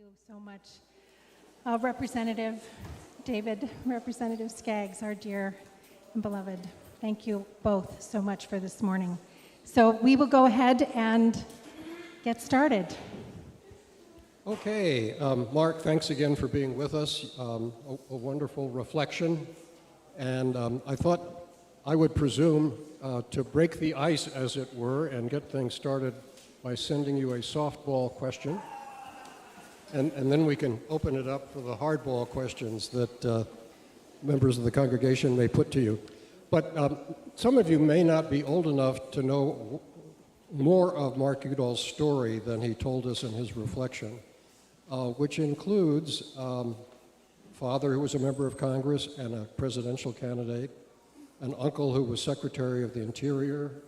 you so much, Representative David, Representative Skaggs, our dear and beloved. Thank you both so much for this morning. So we will go ahead and get started. Okay, Mark, thanks again for being with us. A wonderful reflection. And I thought I would presume to break the ice, as it were, and get things started by sending you a softball question. And then we can open it up for the hardball questions that members of the congregation may put to you. But some of you may not be old enough to know more of Mark Udall's story than he told us in his reflection, which includes father who was a member of Congress and a presidential candidate, an uncle who was Secretary of the Interior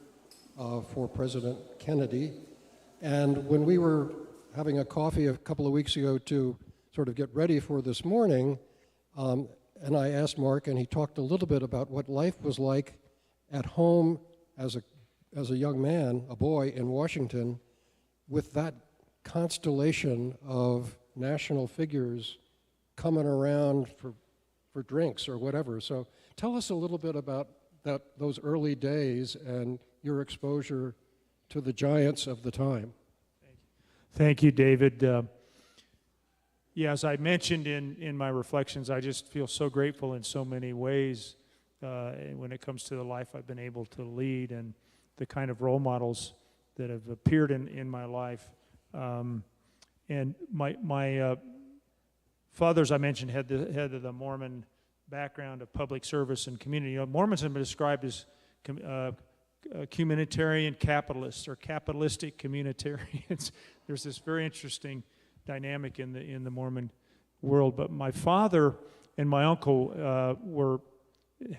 for President Kennedy. And when we were having a coffee a couple of weeks ago to sort of get ready for this morning, and I asked Mark, and he talked a little bit about what life was like at home as a young man, a boy in Washington, with that constellation of national figures coming around for drinks or whatever. So tell us a little bit about those early days and your exposure to the giants of the time. Thank you, David. As I mentioned in my reflections, I just feel so grateful in so many ways when it comes to the life I've been able to lead and the kind of role models that have appeared in my life. And my father, as I mentioned, had the Mormon background of public service and community. You know, Mormons have been described as communitarian capitalists or capitalistic communitarians. There's this very interesting dynamic in the Mormon world. But my father and my uncle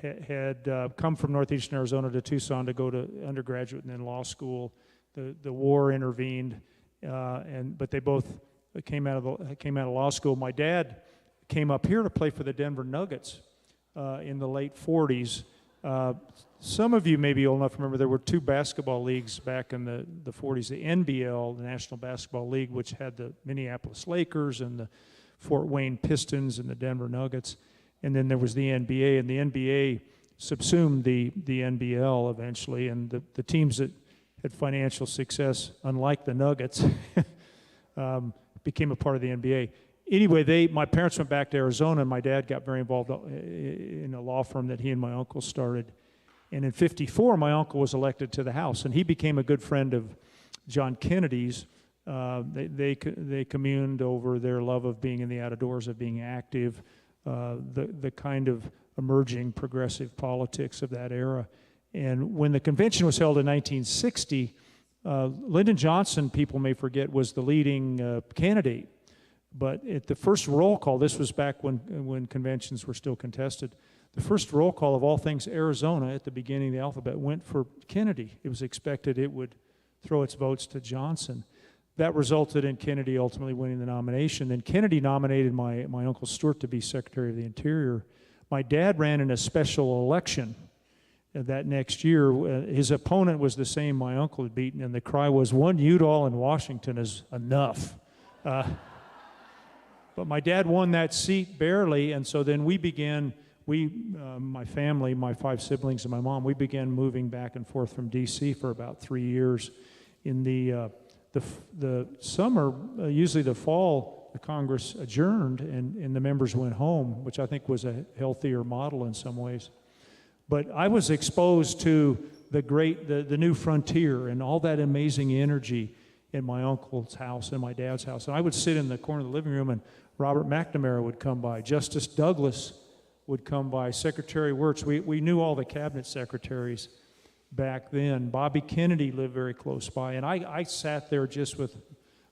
had come from northeastern Arizona to Tucson to go to undergraduate and then law school. The war intervened, but they both came out of law school. My dad came up here to play for the Denver Nuggets in the late 40s. Some of you may be old enough to remember there were two basketball leagues back in the 40s, the NBL, the National Basketball League, which had the Minneapolis Lakers and the Fort Wayne Pistons and the Denver Nuggets. And then there was the NBA, and the NBA subsumed the NBL eventually, and the teams that had financial success, unlike the Nuggets, became a part of the NBA. Anyway, my parents went back to Arizona, and my dad got very involved in a law firm that he and my uncle started. And in '54, my uncle was elected to the House, and he became a good friend of John Kennedy's. They communed over their love of being in the outdoors, of being active, the kind of emerging progressive politics of that era. And when the convention was held in 1960, Lyndon Johnson, people may forget, was the leading candidate. But at the first roll call, this was back when conventions were still contested, the first roll call of all things Arizona at the beginning of the alphabet went for Kennedy. It was expected it would throw its votes to Johnson. That resulted in Kennedy ultimately winning the nomination. Then Kennedy nominated my Uncle Stuart to be Secretary of the Interior. My dad ran in a special election that next year. His opponent was the same my uncle had beaten, and the cry was, one Udall in Washington is enough. But my dad won that seat barely, and so then my family, my 5 siblings and my mom, we began moving back and forth from D.C. for about 3 years. In the summer, usually the fall, the Congress adjourned and the members went home, which I think was a healthier model in some ways. But I was exposed to the new frontier and all that amazing energy in my uncle's house and my dad's house. And I would sit in the corner of the living room, and Robert McNamara would come by, Justice Douglas would come by, Secretary Wirtz. We knew all the cabinet secretaries back then. Bobby Kennedy lived very close by, and I sat there just with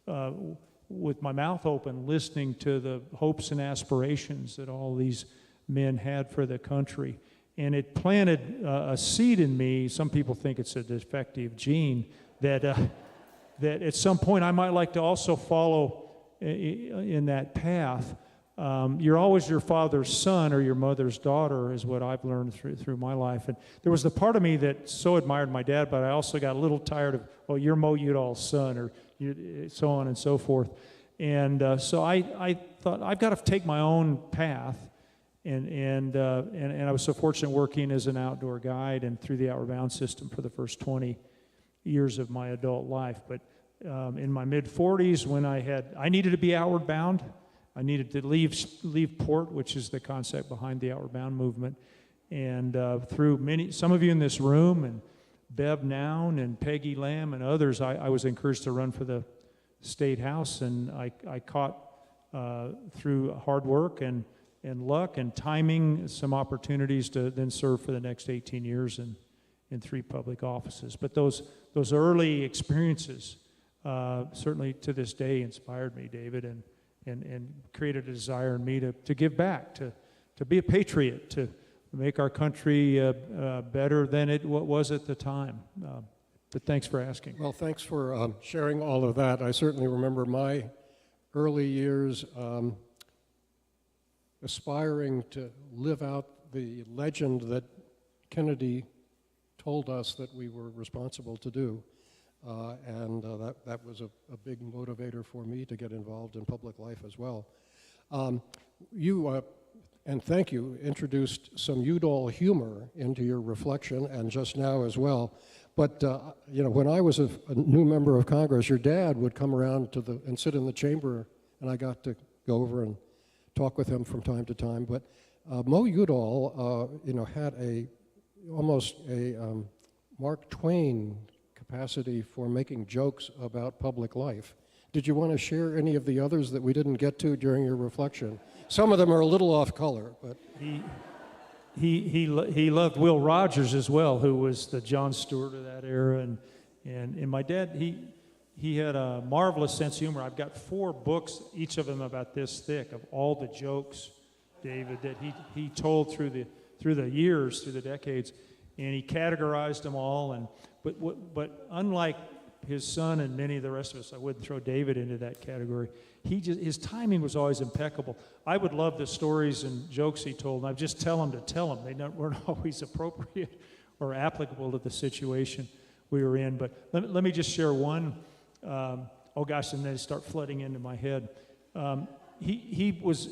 my mouth open, listening to the hopes and aspirations that all these men had for the country. And it planted a seed in me. Some people think it's a defective gene, that at some point I might like to also follow in that path. You're always your father's son or your mother's daughter, is what I've learned through my life. And there was the part of me that so admired my dad, but I also got a little tired of, you're Mo Udall's son, or so on and so forth. And so I thought, I've got to take my own path. And I was so fortunate working as an outdoor guide and through the Outward Bound system for the first 20 years of my adult life. But in my mid-40s, when I needed to be outward bound, I needed to leave port, which is the concept behind the Outward Bound movement. And through some of you in this room, and Bev Noun and Peggy Lamb and others, I was encouraged to run for the State House, and I caught through hard work and luck and timing some opportunities to then serve for the next 18 years in 3 public offices. But those early experiences certainly to this day inspired me, David, and created a desire in me to give back, to be a patriot, to make our country better than it was at the time. But thanks for asking. Well, thanks for sharing all of that. I certainly remember my early years aspiring to live out the legend that Kennedy told us that we were responsible to do. And that was a big motivator for me to get involved in public life as well. You, and thank you, introduced some Udall humor into your reflection, and just now as well. But when I was a new member of Congress, your dad would come around and sit in the chamber, and I got to go over and talk with him from time to time. But Mo Udall, had almost a Mark Twain capacity for making jokes about public life. Did you want to share any of the others that we didn't get to during your reflection? Some of them are a little off color, but he loved Will Rogers as well, who was the Jon Stewart of that era, and my dad he had a marvelous sense of humor. I've got 4 books, each of them about this thick, of all the jokes, David, that he told through the years, through the decades, and he categorized them all. But unlike his son and many of the rest of us, I wouldn't throw David into that category. His timing was always impeccable. I would love the stories and jokes he told, and I'd just tell him to tell them. They weren't always appropriate or applicable to the situation we were in. But let me just share one. And then start flooding into my head. He was,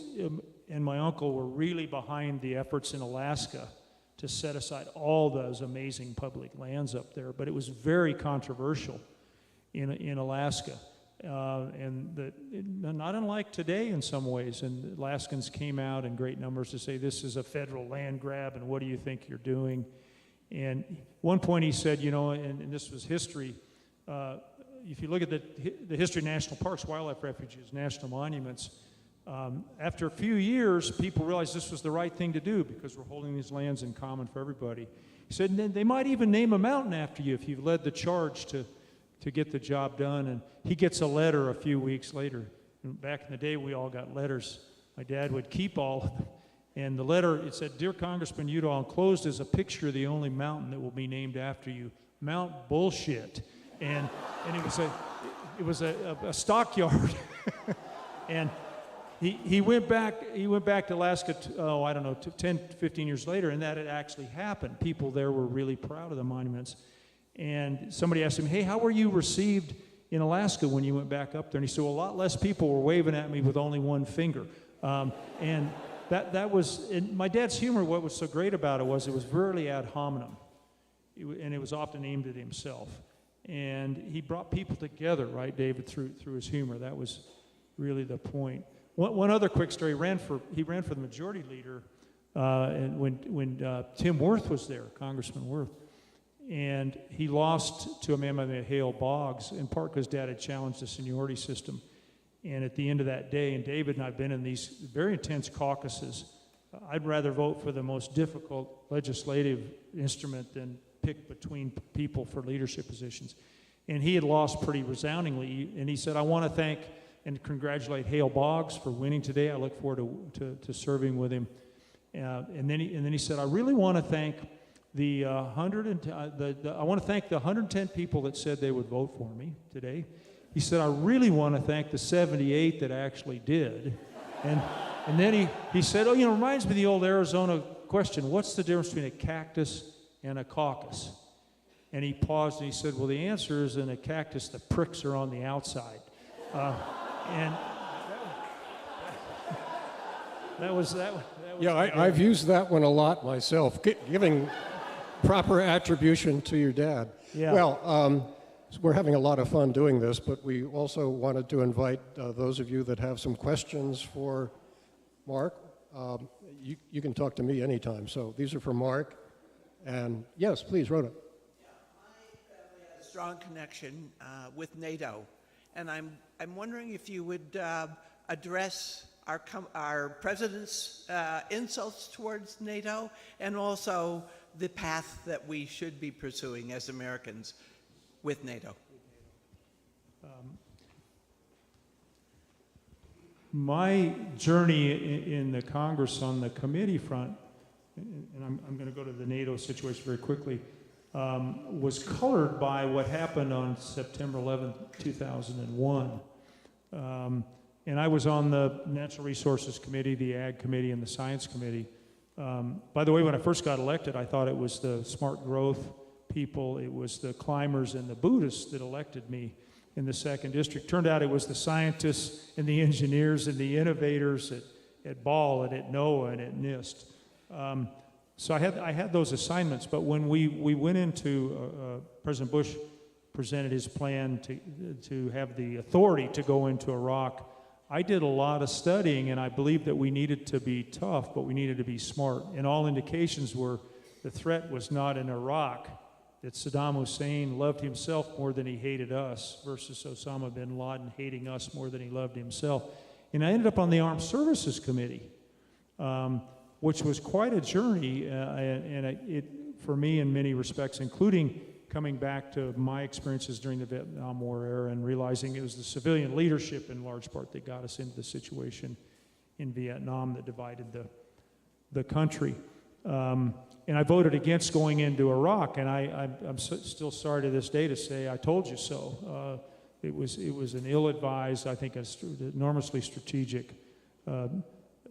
and my uncle were really behind the efforts in Alaska to set aside all those amazing public lands up there. But it was very controversial in Alaska. And not unlike today in some ways. And Alaskans came out in great numbers to say, this is a federal land grab, and what do you think you're doing? And one point he said, and this was history, if you look at the history of national parks, wildlife refuges, national monuments, after a few years, people realized this was the right thing to do because we're holding these lands in common for everybody. He said, and they might even name a mountain after you if you've led the charge to get the job done. And he gets a letter a few weeks later. And back in the day, we all got letters. My dad would keep all of them. And the letter, it said, Dear Congressman Udall, enclosed is a picture of the only mountain that will be named after you, Mount Bullshit. And it was a stockyard. And he went back to Alaska 10, 15 years later, and that had actually happened. People there were really proud of the monuments. And somebody asked him, hey, how were you received in Alaska when you went back up there? And he said, well, a lot less people were waving at me with only one finger. And that was, and my dad's humor, what was so great about it was really ad hominem. And it was often aimed at himself. And he brought people together, right, David, through his humor. That was really the point. One other quick story, he ran for the majority leader and when Tim Wirth was there, Congressman Wirth. And he lost to a man by the name of Hale Boggs, in part because Dad had challenged the seniority system. And at the end of that day, and David and I have been in these very intense caucuses, I'd rather vote for the most difficult legislative instrument than pick between people for leadership positions. And he had lost pretty resoundingly. And he said, I want to thank and congratulate Hale Boggs for winning today. I look forward to serving with him. And then he said, I really want to thank the 110 people that said they would vote for me today. He said, I really want to thank the 78 that actually did. And then he said, it reminds me of the old Arizona question, what's the difference between a cactus and a caucus? And he paused and he said, well, the answer is in a cactus, the pricks are on the outside. And That was Yeah, I've used that one a lot myself, giving proper attribution to your dad. Yeah. Well, we're having a lot of fun doing this, but we also wanted to invite those of you that have some questions for Mark. You can talk to me anytime. So these are for Mark. And yes, please, Rhoda. A strong connection with NATO, and I'm wondering if you would address our president's insults towards NATO, and also the path that we should be pursuing as Americans with NATO. My journey in the Congress on the committee front, and I'm going to go to the NATO situation very quickly, was colored by what happened on September 11th, 2001. And I was on the Natural Resources Committee, the Ag Committee, and the Science Committee. By the way, when I first got elected, I thought it was the smart growth people, it was the climbers and the Buddhists that elected me in the 2nd District. Turned out it was the scientists and the engineers and the innovators at Ball and at NOAA and at NIST. So I had those assignments, but when we went into, President Bush presented his plan to have the authority to go into Iraq, I did a lot of studying, and I believed that we needed to be tough, but we needed to be smart. And all indications were the threat was not in Iraq, that Saddam Hussein loved himself more than he hated us, versus Osama bin Laden hating us more than he loved himself. And I ended up on the Armed Services Committee, which was quite a journey, and it, for me in many respects, including coming back to my experiences during the Vietnam War era and realizing it was the civilian leadership in large part that got us into the situation in Vietnam that divided the country. And I voted against going into Iraq, and I'm still sorry to this day to say I told you so. It was an ill-advised, I think, enormously strategic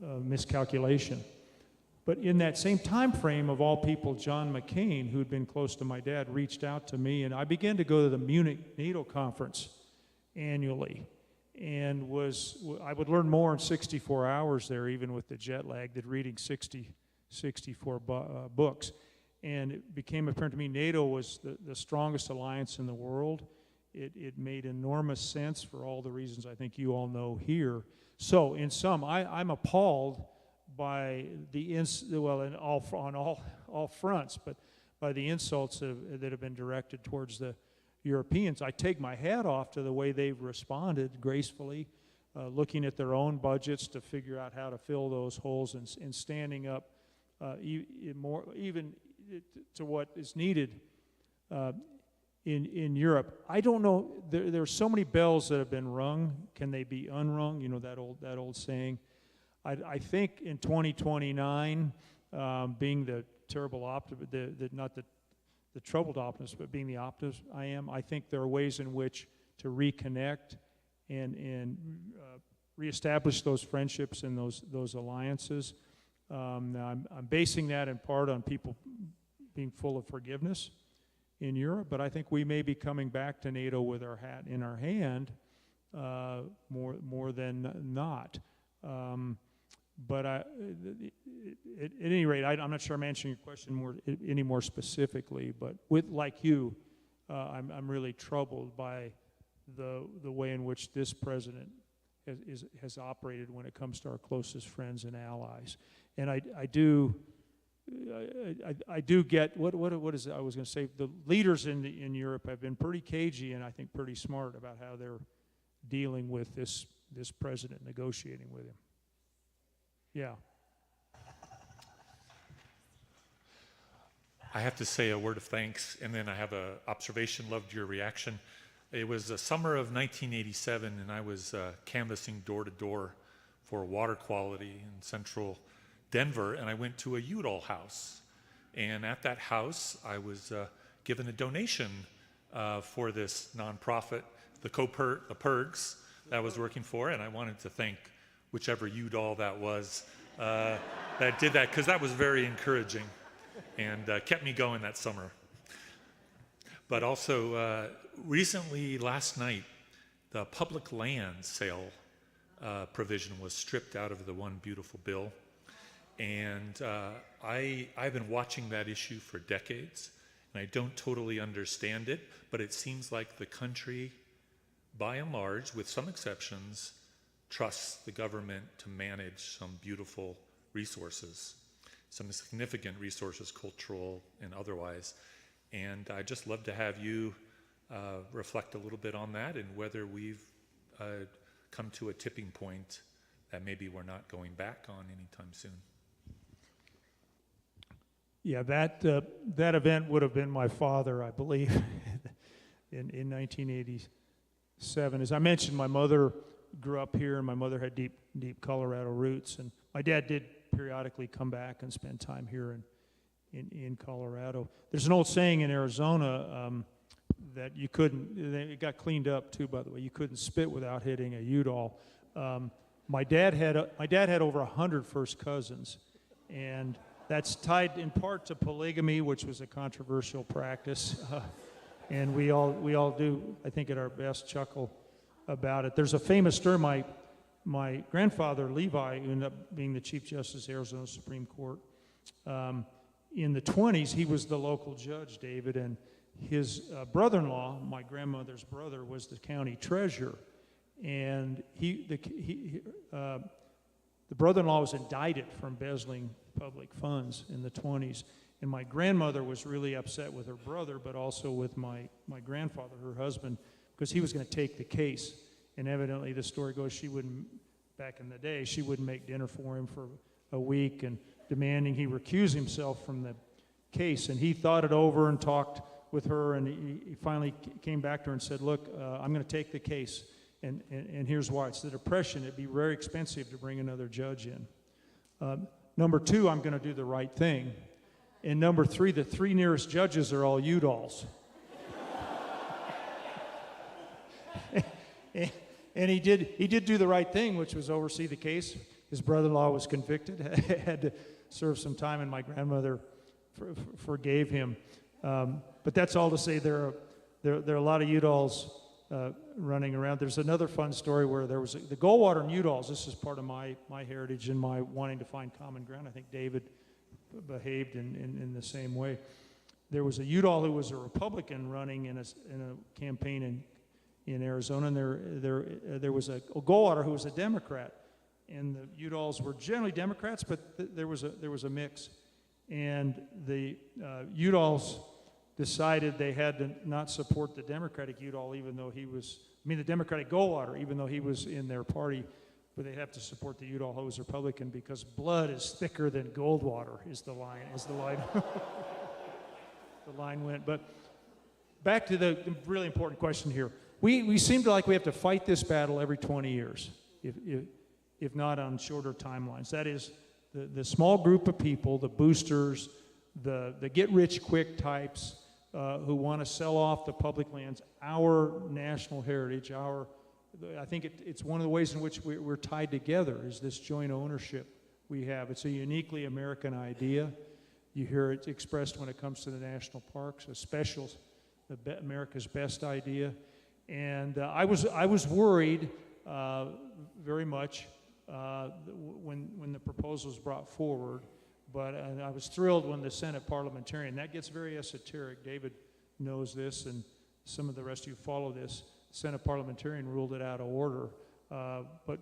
miscalculation. But in that same time frame, of all people, John McCain, who had been close to my dad, reached out to me, and I began to go to the Munich NATO conference annually, and I would learn more in 64 hours there, even with the jet lag, than reading 64 books. And it became apparent to me NATO was the strongest alliance in the world. It made enormous sense for all the reasons I think you all know here. So in sum, I'm appalled by on all fronts, but by the insults that have been directed towards the Europeans. I take my hat off to the way they've responded gracefully, looking at their own budgets to figure out how to fill those holes and standing up even to what is needed in Europe. I don't know. There are so many bells that have been rung. Can they be unrung? You know that old saying. I think in 2029, being the terrible optimist, not the troubled optimist, but being the optimist I am, I think there are ways in which to reconnect and reestablish those friendships and those alliances. I'm basing that in part on people being full of forgiveness in Europe, but I think we may be coming back to NATO with our hat in our hand more than not. But at any rate, I'm not sure I'm answering your question any more specifically. But like you, I'm really troubled by the way in which this president has operated when it comes to our closest friends and allies. And I do get what is it I was going to say. The leaders in Europe have been pretty cagey and I think pretty smart about how they're dealing with this president, negotiating with him. Yeah. I have to say a word of thanks, and then I have an observation. Loved your reaction. It was the summer of 1987, and I was canvassing door to door for water quality in central Denver, and I went to a Udall house. And at that house, I was given a donation for this nonprofit, the PERGS, that I was working for, and I wanted to thank whichever Udall that was that did that, because that was very encouraging and kept me going that summer. But also, recently, last night, the public land sale provision was stripped out of the One Beautiful Bill. And I've been watching that issue for decades, and I don't totally understand it, but it seems like the country, by and large, with some exceptions, trusts the government to manage some beautiful resources, some significant resources, cultural and otherwise. And I'd just love to have you reflect a little bit on that and whether we've come to a tipping point that maybe we're not going back on anytime soon. Yeah, that event would have been my father, I believe, in 1987. As I mentioned, my mother grew up here, and my mother had deep Colorado roots, and my dad did periodically come back and spend time here in Colorado. There's an old saying in Arizona that you couldn't, it got cleaned up too, by the way, you couldn't spit without hitting a Udall. My dad had over 100 first cousins, and that's tied in part to polygamy, which was a controversial practice, and we all do, I think, at our best chuckle about it. There's a famous story. My grandfather, Levi, who ended up being the Chief Justice of the Arizona Supreme Court, in the 20s, he was the local judge, David, and his brother-in-law, my grandmother's brother, was the county treasurer. And the brother-in-law was indicted for embezzling public funds in the 20s. And my grandmother was really upset with her brother, but also with my grandfather, her husband, because he was going to take the case. And evidently, the story goes, she wouldn't, back in the day, she wouldn't make dinner for him for a week, and demanding he recuse himself from the case. And he thought it over and talked with her, and he finally came back to her and said, look, I'm going to take the case, and here's why. It's the Depression. It'd be very expensive to bring another judge in. Number two, I'm going to do the right thing. And number three, the three nearest judges are all Udalls. And he did do the right thing, which was oversee the case. His brother-in-law was convicted, had to serve some time, and my grandmother forgave him. But that's all to say there are a lot of Udalls running around. There's another fun story where there was the Goldwater and Udalls. This is part of my heritage and my wanting to find common ground. I think David behaved in the same way. There was a Udall who was a Republican running in a campaign in Arizona, and there was a Goldwater who was a Democrat, and the Udalls were generally Democrats, but there was a mix, and the Udalls decided they had to not support the Democratic Udall, even though the Democratic Goldwater, even though he was in their party, but they have to support the Udall who was Republican because blood is thicker than Goldwater is the line. The line went. But back to the really important question here. We seem to we have to fight this battle every 20 years, if not on shorter timelines. That is, the small group of people, the boosters, the get-rich-quick types who want to sell off the public lands, our national heritage, I think it's one of the ways in which we're tied together is this joint ownership we have. It's a uniquely American idea. You hear it expressed when it comes to the national parks, America's best idea. And I was worried very much when the proposal was brought forward, but I was thrilled when the Senate parliamentarian, that gets very esoteric. David knows this, and some of the rest of you follow this. Senate parliamentarian ruled it out of order. But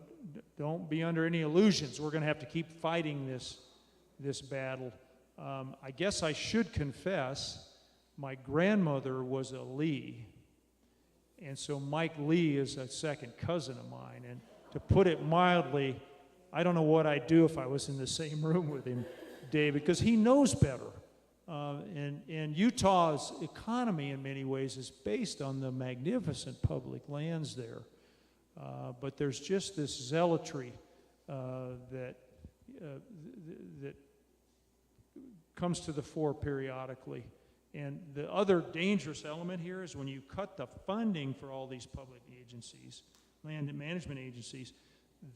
don't be under any illusions. We're going to have to keep fighting this battle. I guess I should confess, my grandmother was a Lee, and so Mike Lee is a second cousin of mine. And to put it mildly, I don't know what I'd do if I was in the same room with him, David, because he knows better. And Utah's economy in many ways is based on the magnificent public lands there. But there's just this zealotry that comes to the fore periodically. And the other dangerous element here is when you cut the funding for all these public agencies, land management agencies,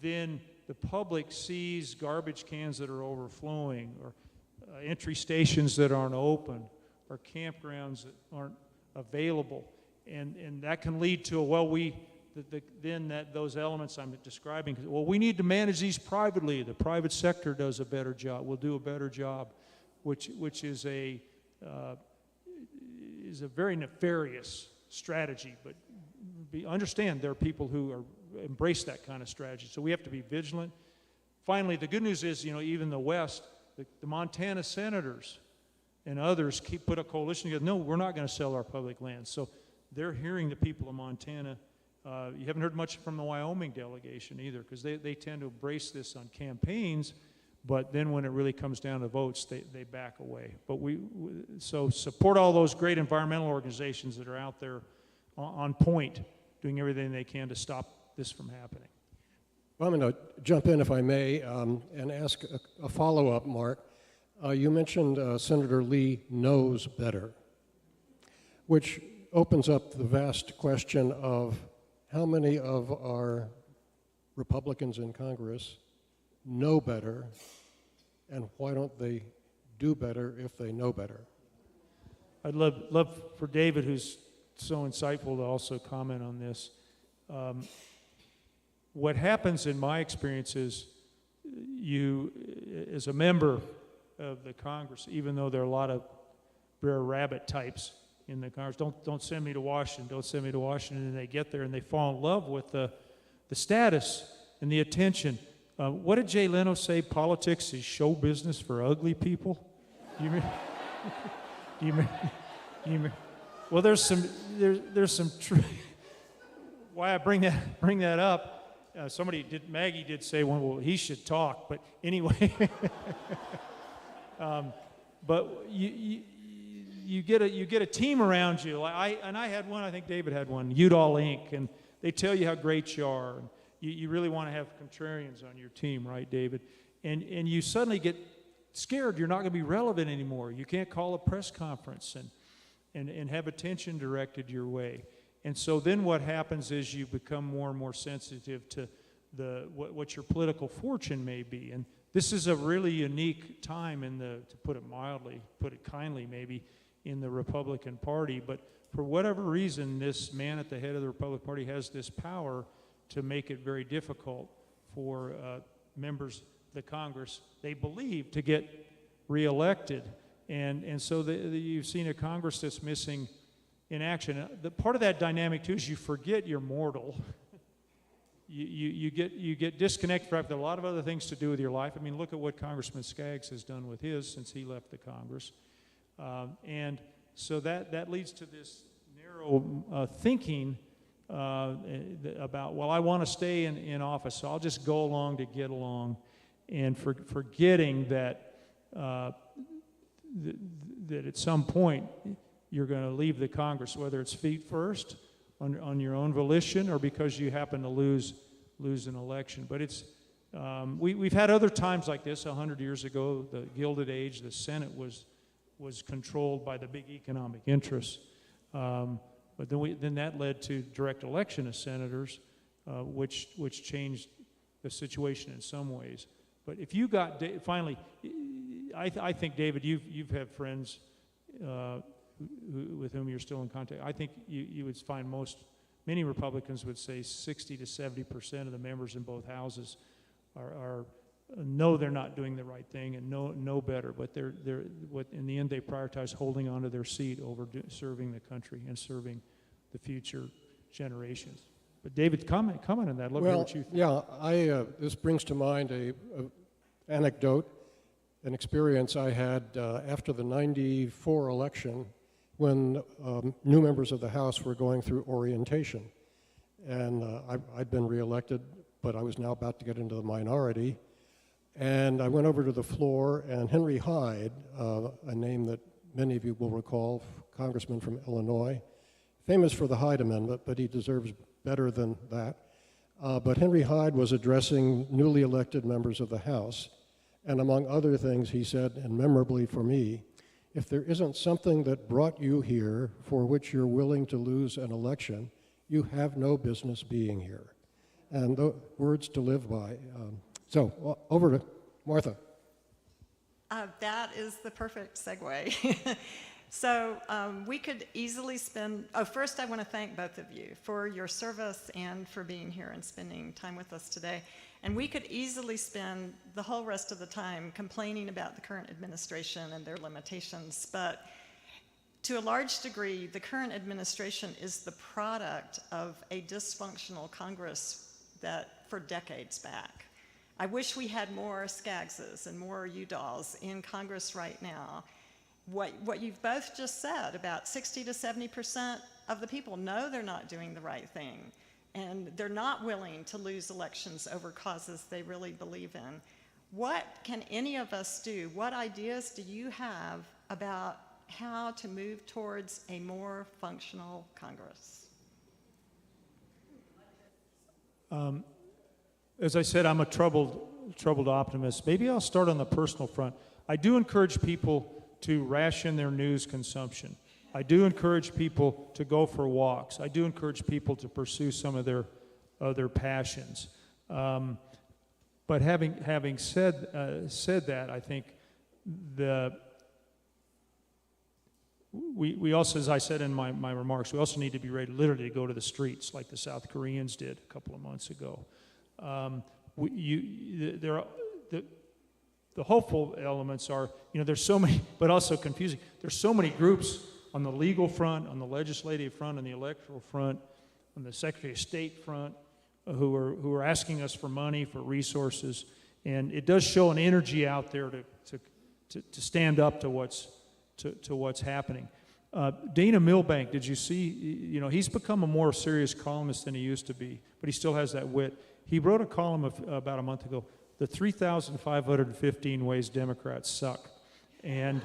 then the public sees garbage cans that are overflowing, or entry stations that aren't open, or campgrounds that aren't available. And that can lead to, those elements I'm describing, well, we need to manage these privately. The private sector does a better job. We'll do a better job, which is a very nefarious strategy. But understand there are people who embrace that kind of strategy. So we have to be vigilant. Finally, the good news is, even the West, the Montana senators and others put a coalition together. No, we're not going to sell our public lands. So they're hearing the people of Montana. You haven't heard much from the Wyoming delegation either, because they tend to embrace this on campaigns, but then when it really comes down to votes, they back away. But so support all those great environmental organizations that are out there on point, doing everything they can to stop this from happening. Well, I'm going to jump in, if I may, and ask a follow-up, Mark. You mentioned Senator Lee knows better, which opens up the vast question of how many of our Republicans in Congress know better, and why don't they do better if they know better? I'd love for David, who's so insightful, to also comment on this. What happens in my experience is you, as a member of the Congress, even though there are a lot of Brer Rabbit types in the Congress, don't send me to Washington, don't send me to Washington, and they get there and they fall in love with the status and the attention. What did Jay Leno say? Politics is show business for ugly people. Well, there's some why I bring that up. Maggie did say, well, he should talk, but anyway. But you get a team around you. I had one, I think David had one, Udall Inc., and they tell you how great you are. And you really want to have contrarians on your team, right, David? And you suddenly get scared you're not going to be relevant anymore. You can't call a press conference and have attention directed your way. And so then what happens is you become more and more sensitive to what your political fortune may be. And this is a really unique time to put it mildly, put it kindly maybe, in the Republican Party. But for whatever reason, this man at the head of the Republican Party has this power to make it very difficult for members of the Congress, they believe, to get reelected. And so you've seen a Congress that's missing in action. The part of that dynamic too is you forget you're mortal. you get disconnected from a lot of other things to do with your life. I mean, look at what Congressman Skaggs has done with his since he left the Congress, and so that leads to this narrow thinking about, well, I want to stay in office, so I'll just go along to get along, and forgetting that that at some point you're going to leave the Congress, whether it's feet first, on your own volition, or because you happen to lose an election. But it's we've had other times like this. 100 years ago, the Gilded Age, the Senate was controlled by the big economic interests. But then that led to direct election of senators, which changed the situation in some ways. But if you got finally, I think, David, you've had friends with whom you're still in contact. I think you would find many Republicans would say 60 to 70% of the members in both houses know they're not doing the right thing and know better, but in the end they prioritize holding on to their seat over serving the country and serving the future generations. But David, comment on that. Look at what you think. Yeah, this brings to mind a anecdote, an experience I had after the '94 election, when new members of the House were going through orientation. And I'd been reelected, but I was now about to get into the minority. And I went over to the floor, and Henry Hyde, a name that many of you will recall, congressman from Illinois, famous for the Hyde Amendment, but he deserves better than that. But Henry Hyde was addressing newly elected members of the House, and among other things he said, and memorably for me, if there isn't something that brought you here for which you're willing to lose an election, you have no business being here. And the words to live by. So over to Martha. That is the perfect segue. So we could easily spend, first I want to thank both of you for your service and for being here and spending time with us today. And we could easily spend the whole rest of the time complaining about the current administration and their limitations, but to a large degree, the current administration is the product of a dysfunctional Congress that for decades back. I wish we had more Skaggses and more Udalls in Congress right now. What you've both just said, about 60 to 70% of the people know they're not doing the right thing, and they're not willing to lose elections over causes they really believe in. What can any of us do? What ideas do you have about how to move towards a more functional Congress? As I said, I'm a troubled optimist. Maybe I'll start on the personal front. I do encourage people to ration their news consumption. I do encourage people to go for walks. I do encourage people to pursue some of their other passions. But having said that, I think we also, as I said in my remarks, we also need to be ready literally to go to the streets like the South Koreans did a couple of months ago. The hopeful elements are, there's so many, but also confusing. There's so many groups on the legal front, on the legislative front, on the electoral front, on the Secretary of State front, who are asking us for money, for resources, and it does show an energy out there to stand up to what's happening. Dana Milbank, did you see? He's become a more serious columnist than he used to be, but he still has that wit. He wrote a column about a month ago, the 3,515 ways Democrats suck. And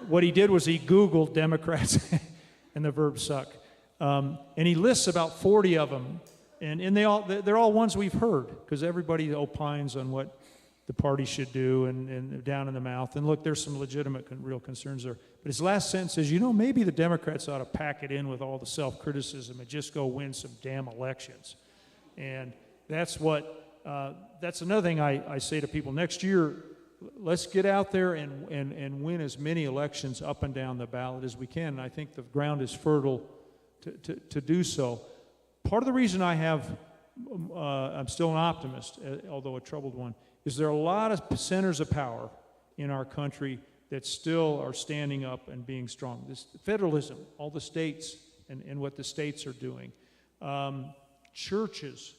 what he did was he Googled Democrats and the verb suck. And he lists about 40 of them. And they're all ones we've heard, because everybody opines on what the party should do and down in the mouth. And look, there's some legitimate, real concerns there. But his last sentence is, maybe the Democrats ought to pack it in with all the self-criticism and just go win some damn elections. And that's another thing I say to people. Next year, let's get out there and win as many elections up and down the ballot as we can. And I think the ground is fertile to do so. Part of the reason I'm still an optimist, although a troubled one, is there are a lot of centers of power in our country that still are standing up and being strong. This federalism, all the states and what the states are doing. Churches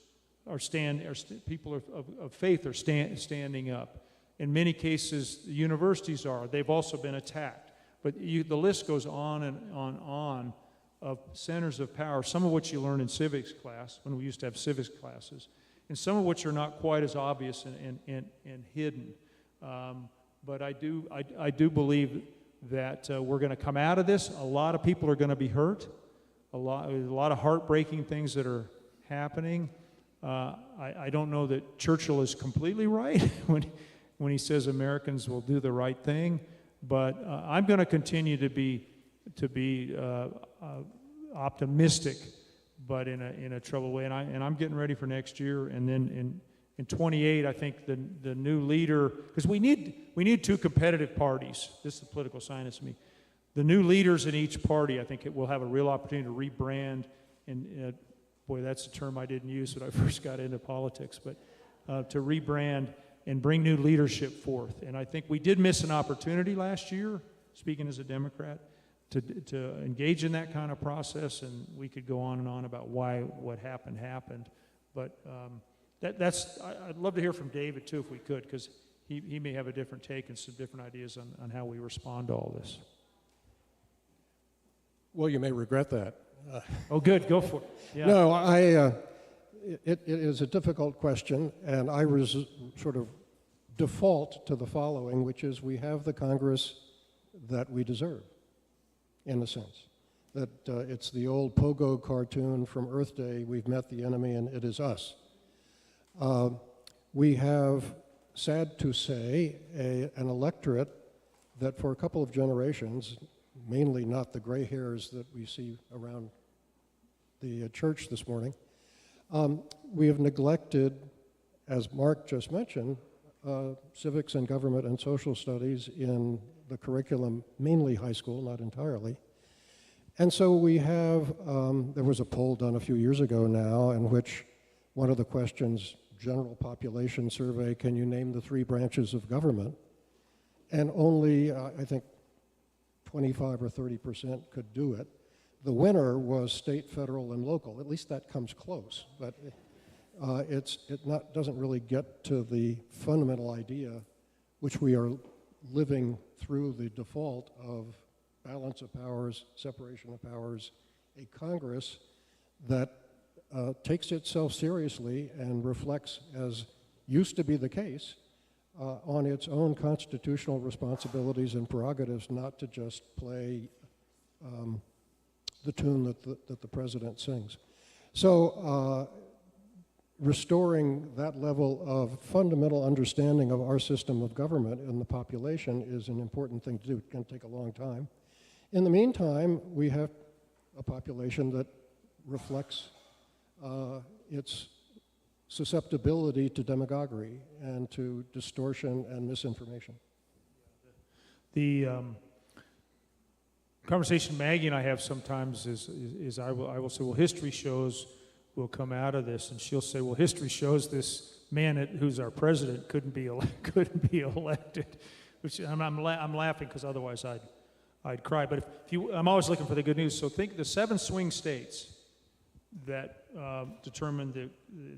people of faith are standing up. In many cases, the universities are. They've also been attacked. But the list goes on and on of centers of power, some of which you learn in civics class, when we used to have civics classes, and some of which are not quite as obvious and hidden. But I do believe that we're going to come out of this. A lot of people are going to be hurt. A lot of heartbreaking things that are happening. I don't know that Churchill is completely right when he says Americans will do the right thing, but I'm going to continue to be optimistic, but in a troubled way. And I'm getting ready for next year. And then in 28, I think the new leader, because we need two competitive parties. This is the political science of me. The new leaders in each party, I think it will have a real opportunity to rebrand. And boy, that's a term I didn't use when I first got into politics, but to rebrand and bring new leadership forth. And I think we did miss an opportunity last year, speaking as a Democrat, to engage in that kind of process, and we could go on and on about why what happened. But I'd love to hear from David too, if we could, because he may have a different take and some different ideas on how we respond to all this. Well, you may regret that. Oh, good, go for it. Yeah. No, it is a difficult question, and I sort of default to the following, which is we have the Congress that we deserve, in a sense. That it's the old Pogo cartoon from Earth Day, we've met the enemy and it is us. We have, sad to say, an electorate that for a couple of generations, mainly not the gray hairs that we see around the church this morning, we have neglected, as Mark just mentioned, civics and government and social studies in the curriculum, mainly high school, not entirely. And so we have, there was a poll done a few years ago now in which one of the questions, general population survey, can you name the 3 branches of government? And only, I think, 25 or 30% could do it. The winner was state, federal, and local. At least that comes close, but doesn't really get to the fundamental idea, which we are living through the default of balance of powers, separation of powers, a Congress that takes itself seriously and reflects, as used to be the case, on its own constitutional responsibilities and prerogatives, not to just play the tune that the president sings. So restoring that level of fundamental understanding of our system of government in the population is an important thing to do. It's going to take a long time. In the meantime, we have a population that reflects its susceptibility to demagoguery and to distortion and misinformation. The conversation Maggie and I have sometimes is I will say, well, history shows we'll come out of this, and she'll say, well, history shows this man who's our president couldn't be elected, which I'm laughing because otherwise I'd cry. But I'm always looking for the good news. So think the 7 swing states that determined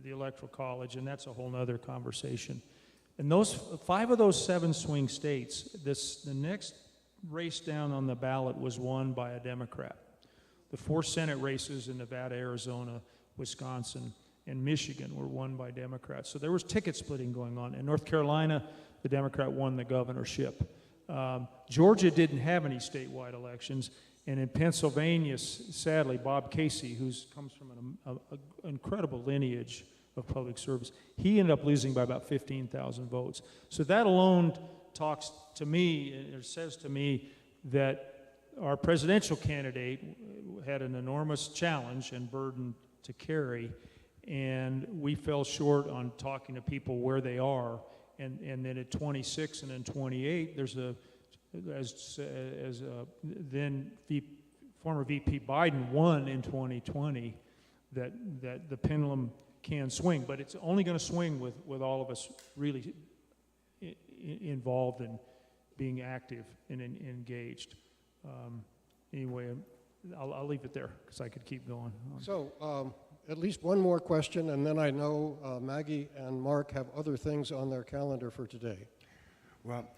the electoral college, and that's a whole nother conversation. And those 5 of those 7 swing states, the next race down on the ballot was won by a Democrat. The 4 Senate races in Nevada, Arizona, Wisconsin, and Michigan were won by Democrats. So there was ticket splitting going on. In North Carolina, the Democrat won the governorship. Georgia didn't have any statewide elections. And in Pennsylvania, sadly, Bob Casey, who comes from an incredible lineage of public service, he ended up losing by about 15,000 votes. So that alone talks to me, or says to me, that our presidential candidate had an enormous challenge and burden to carry, and we fell short on talking to people where they are. And then at 26 and in 28, there's former VP Biden won in 2020, that the pendulum can swing, but it's only going to swing with all of us really involved in being active and engaged. Anyway, I'll leave it there because I could keep going. So at least one more question, and then I know Maggie and Mark have other things on their calendar for today. Well,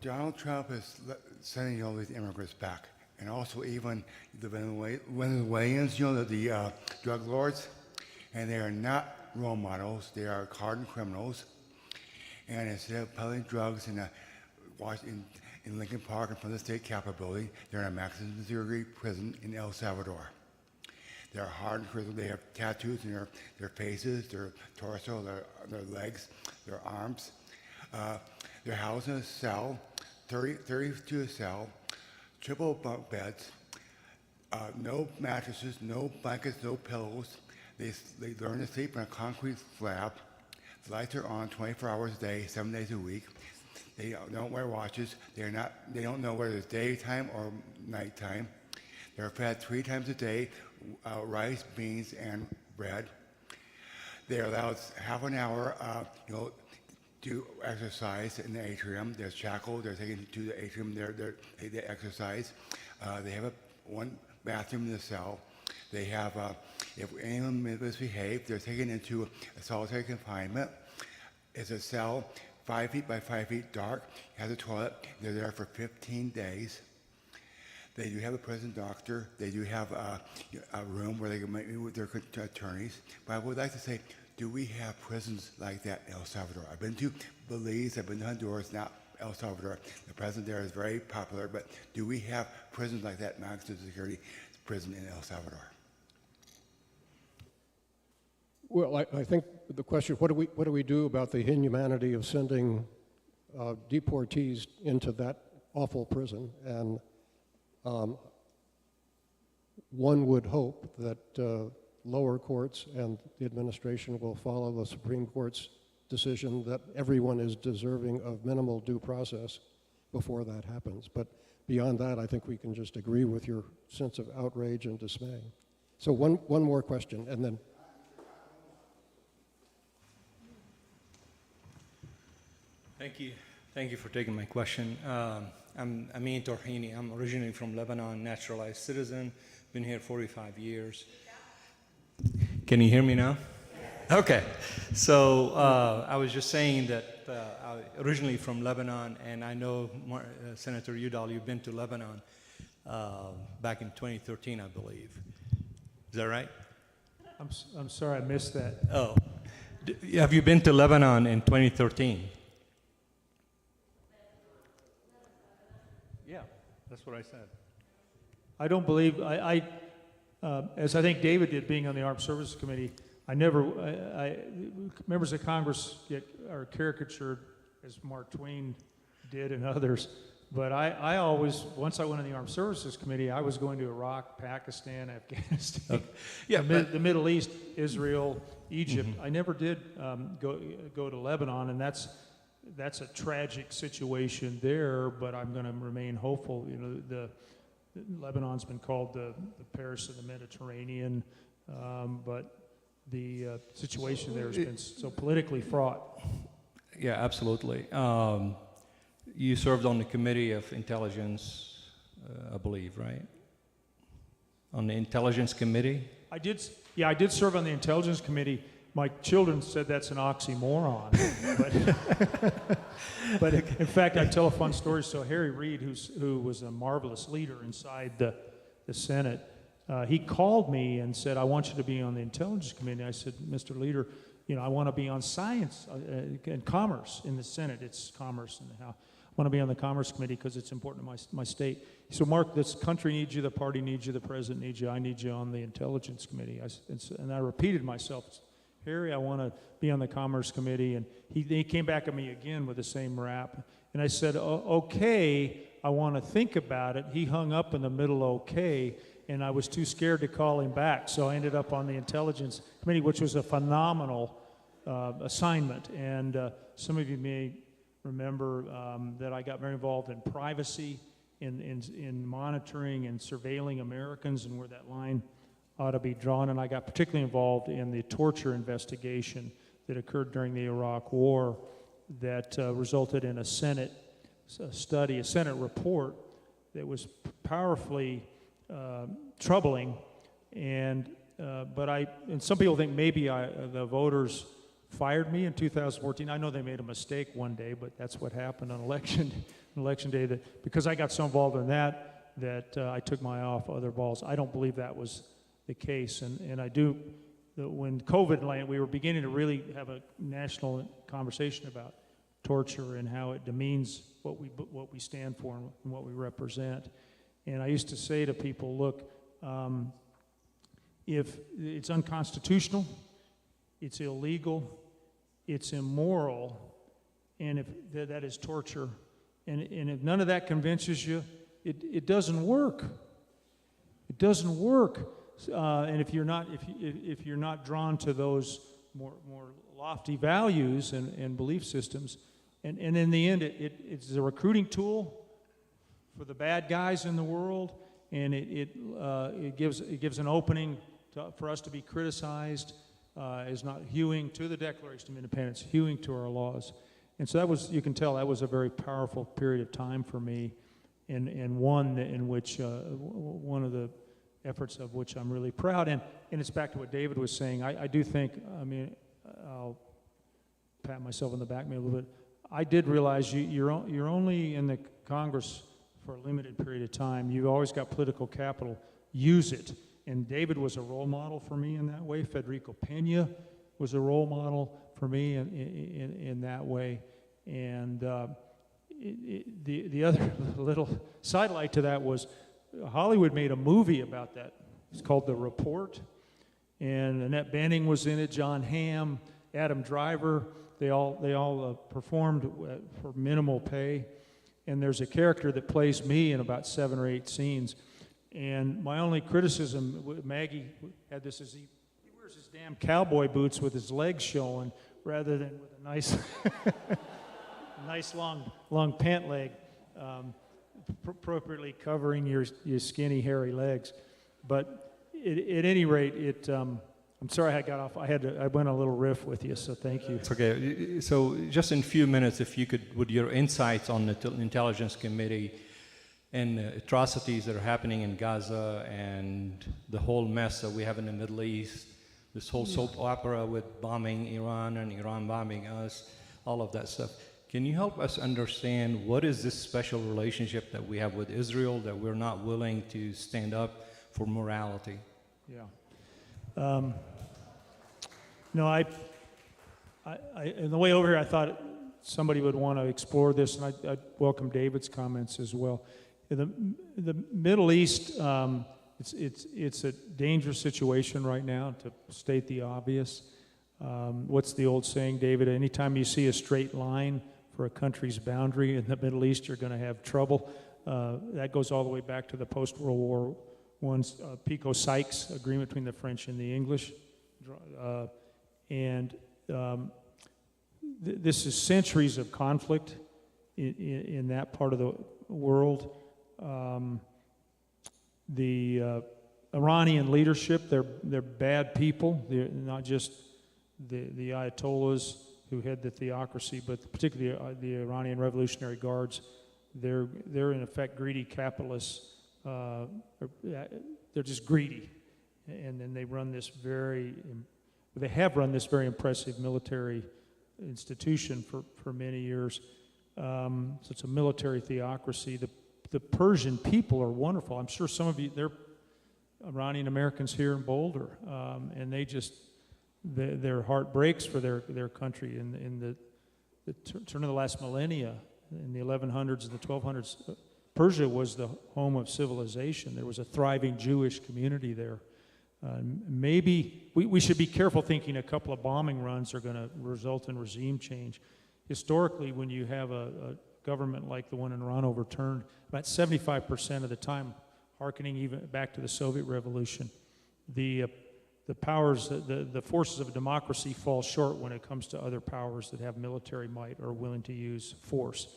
Donald Trump is sending all these immigrants back, and also even the Venezuelans, the drug lords, and they are not role models. They are hardened criminals, and instead of peddling drugs in Lincoln Park in front of the state capitol building, they're in a maximum security prison in El Salvador. They're hardened criminals. They have tattoos in their faces, their torso, their legs, their arms. They're housed in a cell, 32 a cell, triple bunk beds, no mattresses, no blankets, no pillows. They learn to sleep on a concrete slab. The lights are on 24 hours a day, 7 days a week. They don't wear watches. They don't know whether it's daytime or nighttime. They're fed 3 times a day, rice, beans, and bread. They're allowed half an hour, do exercise in the atrium. There's shackled. They're taken to the atrium. They exercise. They have one bathroom in the cell. They have, if anyone misbehaves, they're taken into a solitary confinement. It's a cell 5 feet by 5 feet dark, has a toilet. They're there for 15 days. They do have a prison doctor. They do have a room where they can meet with their attorneys. But I would like to say, do we have prisons like that in El Salvador? I've been to Belize, I've been to Honduras, not El Salvador. The president there is very popular, but do we have prisons like that, maximum security prison in El Salvador? Well, I think the question, what do we do about the inhumanity of sending deportees into that awful prison? And one would hope that lower courts and the administration will follow the Supreme Court's decision that everyone is deserving of minimal due process before that happens. But beyond that, I think we can just agree with your sense of outrage and dismay. So one more question, and then. Thank you for taking my question. I'm Amin Torhini. I'm originally from Lebanon, naturalized citizen. Been here 45 years. Can you hear me now? Okay. So I was just saying that I'm originally from Lebanon, and I know Senator Udall, you've been to Lebanon back in 2013, I believe. Is that right? I'm sorry, I missed that. Oh. Have you been to Lebanon in 2013? Yeah, that's what I said. I don't believe, as I think David did, being on the Armed Services Committee, members of Congress are caricatured as Mark Twain did and others, but I always, once I went on the Armed Services Committee, I was going to Iraq, Pakistan, Afghanistan, the Middle East, Israel, Egypt. I never did go to Lebanon, and that's a tragic situation there, but I'm going to remain hopeful. You know, Lebanon's been called the Paris of the Mediterranean, but the situation there has been so politically fraught. Yeah, absolutely. You served on the Committee of Intelligence, I believe, right? On the Intelligence Committee? I did serve on the Intelligence Committee. My children said that's an oxymoron. but in fact, I tell a fun story. So Harry Reid, who was a marvelous leader inside the Senate, he called me and said, I want you to be on the Intelligence Committee. I said, Mr. Leader, you know, I want to be on science and commerce in the Senate. It's commerce in the House. I want to be on the Commerce Committee because it's important to my state. So, Mark, this country needs you, the party needs you, the president needs you, I need you on the Intelligence Committee. And I repeated myself, Harry, I want to be on the Commerce Committee. And he came back at me again with the same rap. And I said, okay, I want to think about it. He hung up in the middle, okay, and I was too scared to call him back. So I ended up on the Intelligence Committee, which was a phenomenal assignment. And some of you may remember that I got very involved in privacy, in monitoring and surveilling Americans and where that line ought to be drawn. And I got particularly involved in the torture investigation that occurred during the Iraq War that resulted in a Senate study, a Senate report that was powerfully troubling. And some people think maybe the voters fired me in 2014. I know they made a mistake one day, but that's what happened on election day. That because I got so involved in that I took my eye off other balls. I don't believe that was the case, and I do. When COVID landed, we were beginning to really have a national conversation about torture and how it demeans what we stand for and what we represent. And I used to say to people, look, if it's unconstitutional, it's illegal, it's immoral, and if that is torture, and if none of that convinces you, it doesn't work. It doesn't work. And if you're not drawn to those more lofty values and belief systems, and in the end, it's a recruiting tool for the bad guys in the world, and it gives an opening for us to be criticized as not hewing to the Declaration of Independence, hewing to our laws. And so you can tell that was a very powerful period of time for me, and one in which one of the efforts of which I'm really proud. And it's back to what David was saying. I do think, I'll pat myself on the back maybe a little bit. I did realize you're only in the Congress for a limited period of time. You've always got political capital. Use it. And David was a role model for me in that way. Federico Pena was a role model for me in that way. And the other little sidelight to that was Hollywood made a movie about that. It's called The Report. And Annette Bening was in it, John Hamm, Adam Driver. They all performed for minimal pay. And there's a character that plays me in about 7 or 8 scenes. And my only criticism, Maggie had this, is he wears his damn cowboy boots with his legs showing rather than with a nice, nice long pant leg. appropriately covering your skinny, hairy legs. But at any rate, I'm sorry I got off. I went a little riff with you, so thank you. It's okay. So just in a few minutes, if you could, with your insights on the Intelligence Committee and the atrocities that are happening in Gaza and the whole mess that we have in the Middle East, this whole soap opera with bombing Iran and Iran bombing us, all of that stuff. Can you help us understand what is this special relationship that we have with Israel that we're not willing to stand up for morality? Yeah. No, I on the way over here, I thought somebody would want to explore this, and I welcome David's comments as well. In the Middle East, it's a dangerous situation right now, to state the obvious. What's the old saying, David? Anytime you see a straight line for a country's boundary in the Middle East, you're going to have trouble. That goes all the way back to the post-World War I Picot-Sykes agreement between the French and the English. This is centuries of conflict in that part of the world. The Iranian leadership, they're bad people. They're not just the Ayatollahs who head the theocracy, but particularly the Iranian Revolutionary Guards. They're in effect greedy capitalists. They're just greedy, and then they have run this very impressive military institution for many years. So it's a military theocracy. The Persian people are wonderful. I'm sure some of you, they're Iranian Americans here in Boulder, and their heart breaks for their country. In the turn of the last millennia, in the 1100s and the 1200s, Persia was the home of civilization. There was a thriving Jewish community there. Maybe we should be careful thinking a couple of bombing runs are going to result in regime change. Historically, when you have a government like the one in Iran overturned, about 75% of the time, hearkening even back to the Soviet Revolution, the powers, the forces of democracy fall short when it comes to other powers that have military might or are willing to use force.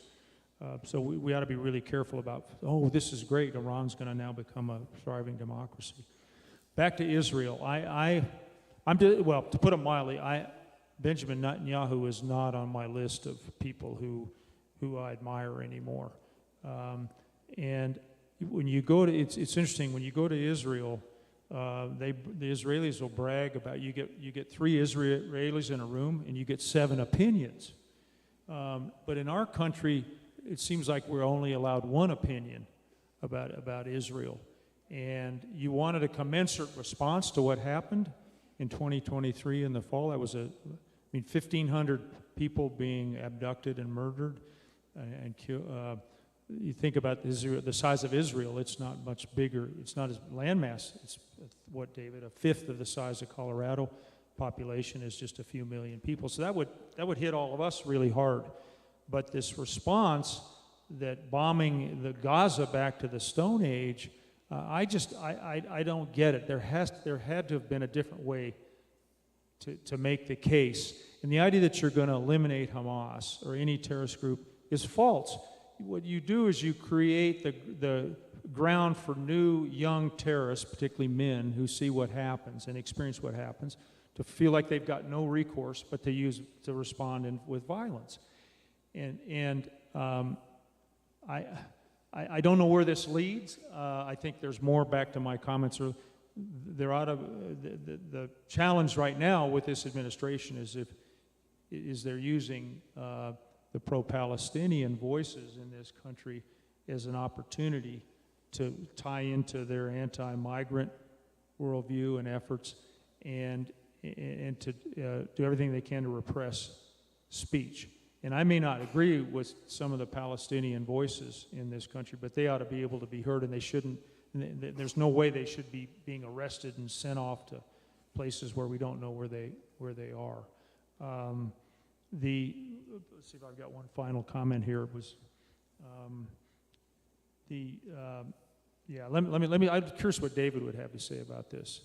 So we ought to be really careful about, this is great, Iran's going to now become a thriving democracy. Back to Israel. To put it mildly, Benjamin Netanyahu is not on my list of people who I admire anymore. And when you go to, it's interesting, when you go to Israel, the Israelis will brag about, you get 3 Israelis in a room and you get 7 opinions. But in our country, it seems like we're only allowed 1 opinion about Israel. And you wanted a commensurate response to what happened in 2023 in the fall. That was 1,500 people being abducted and murdered and killed. You think about the size of Israel, it's not much bigger. It's not as landmass. It's what, David, 1/5 of the size of Colorado. Population is just a few million people. So that would hit all of us really hard. But this response that bombing the Gaza back to the Stone Age, I don't get it. There had to have been a different way to make the case. And the idea that you're going to eliminate Hamas or any terrorist group is false. What you do is you create the ground for new young terrorists, particularly men who see what happens and experience what happens, to feel like they've got no recourse but to respond with violence. And I don't know where this leads. I think there's more. Back to my comments earlier. The challenge right now with this administration is they're using the pro-Palestinian voices in this country as an opportunity to tie into their anti-migrant worldview and efforts, and to do everything they can to repress speech. And I may not agree with some of the Palestinian voices in this country, but they ought to be able to be heard, and they shouldn't. There's no way they should be being arrested and sent off to places where we don't know where they are. Let's see if I've got one final comment here. It was Let me. I'm curious what David would have to say about this.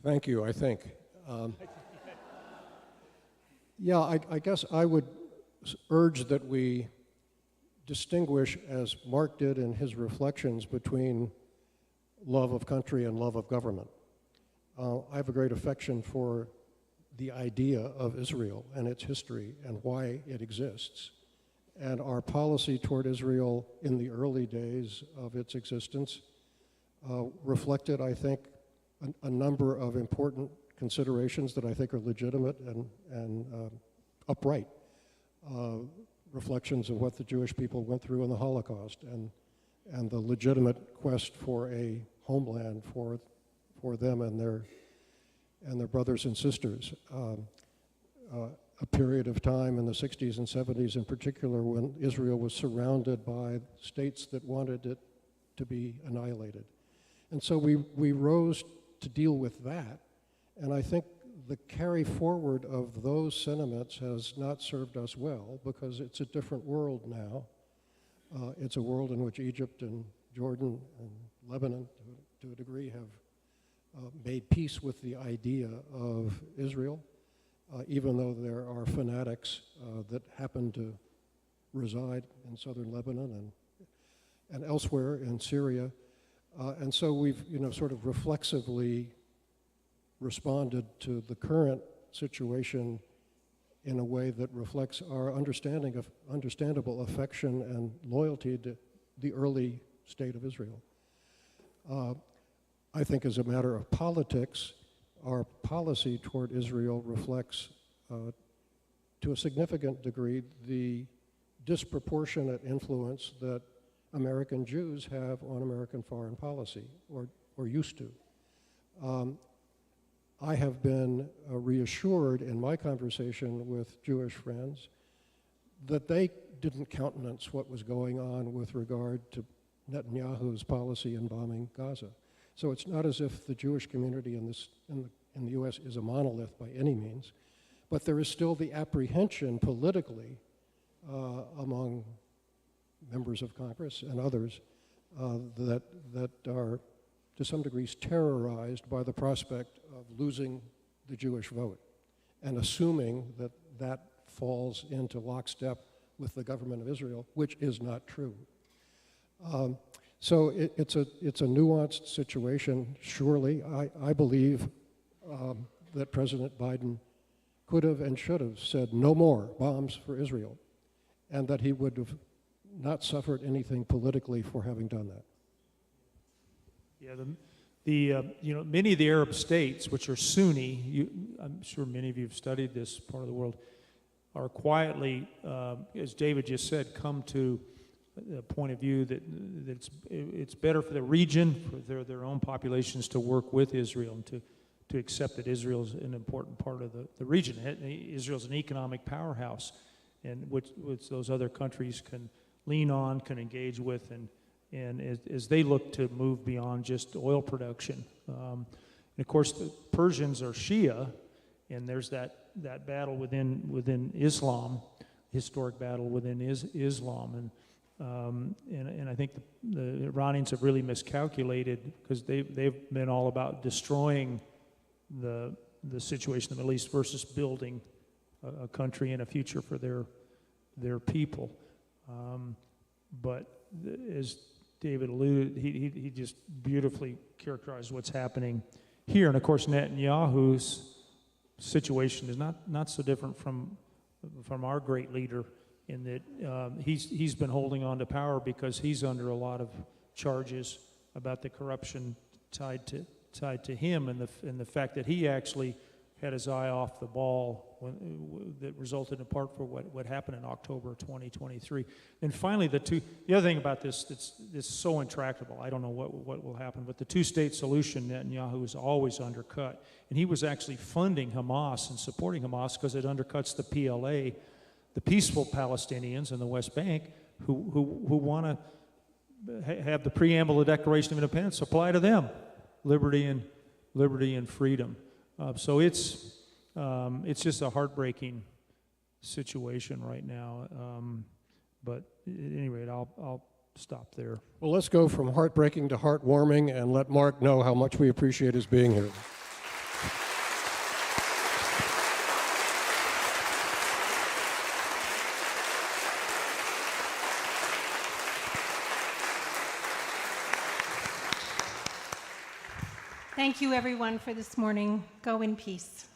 Thank you. I think. I guess I would urge that we distinguish, as Mark did in his reflections, between love of country and love of government. I have a great affection for the idea of Israel and its history and why it exists. And our policy toward Israel in the early days of its existence reflected, I think, a number of important considerations that I think are legitimate and upright. Reflections of what the Jewish people went through in the Holocaust and the legitimate quest for a homeland for them and their brothers and sisters. A period of time in the 60s and 70s in particular when Israel was surrounded by states that wanted it to be annihilated. And so we rose to deal with that, and I think the carry forward of those sentiments has not served us well because it's a different world now. It's a world in which Egypt and Jordan and Lebanon, to a degree, have made peace with the idea of Israel, even though there are fanatics that happen to reside in southern Lebanon and elsewhere in Syria. And so we've, sort of reflexively responded to the current situation in a way that reflects our understandable affection and loyalty to the early state of Israel. I think as a matter of politics, our policy toward Israel reflects, to a significant degree, the disproportionate influence that American Jews have on American foreign policy, or used to. I have been reassured in my conversation with Jewish friends that they didn't countenance what was going on with regard to Netanyahu's policy in bombing Gaza. So it's not as if the Jewish community in the U.S. is a monolith by any means, but there is still the apprehension politically among members of Congress and others that are to some degrees terrorized by the prospect of losing the Jewish vote and assuming that that falls into lockstep with the government of Israel, which is not true. So it's a nuanced situation, surely. I believe that President Biden could have and should have said no more bombs for Israel, and that he would have not suffered anything politically for having done that. Yeah, many of the Arab states, which are Sunni, I'm sure many of you have studied this part of the world, are quietly, as David just said, come to a point of view that it's better for the region, for their own populations to work with Israel and to accept that Israel is an important part of the region. Israel's an economic powerhouse, and which those other countries can lean on, can engage with, and as they look to move beyond just oil production. And of course, the Persians are Shia, and there's that battle within Islam, historic battle within Islam. And I think the Iranians have really miscalculated because they've been all about destroying the situation in the Middle East versus building a country and a future for their people. But as David alluded, he just beautifully characterized what's happening here. And of course, Netanyahu's situation is not so different from our great leader in that he's been holding on to power because he's under a lot of charges about the corruption tied to him and the fact that he actually had his eye off the ball that resulted in part for what happened in October 2023. And finally, the other thing about this that's so intractable, I don't know what will happen, but the two-state solution, Netanyahu is always undercut. And he was actually funding Hamas and supporting Hamas because it undercuts the PLA, the peaceful Palestinians in the West Bank who want to have the preamble of the Declaration of Independence apply to them, liberty and freedom. So it's just a heartbreaking situation right now. But at any rate, I'll stop there. Well, let's go from heartbreaking to heartwarming and let Mark know how much we appreciate his being here. Thank you, everyone, for this morning. Go in peace.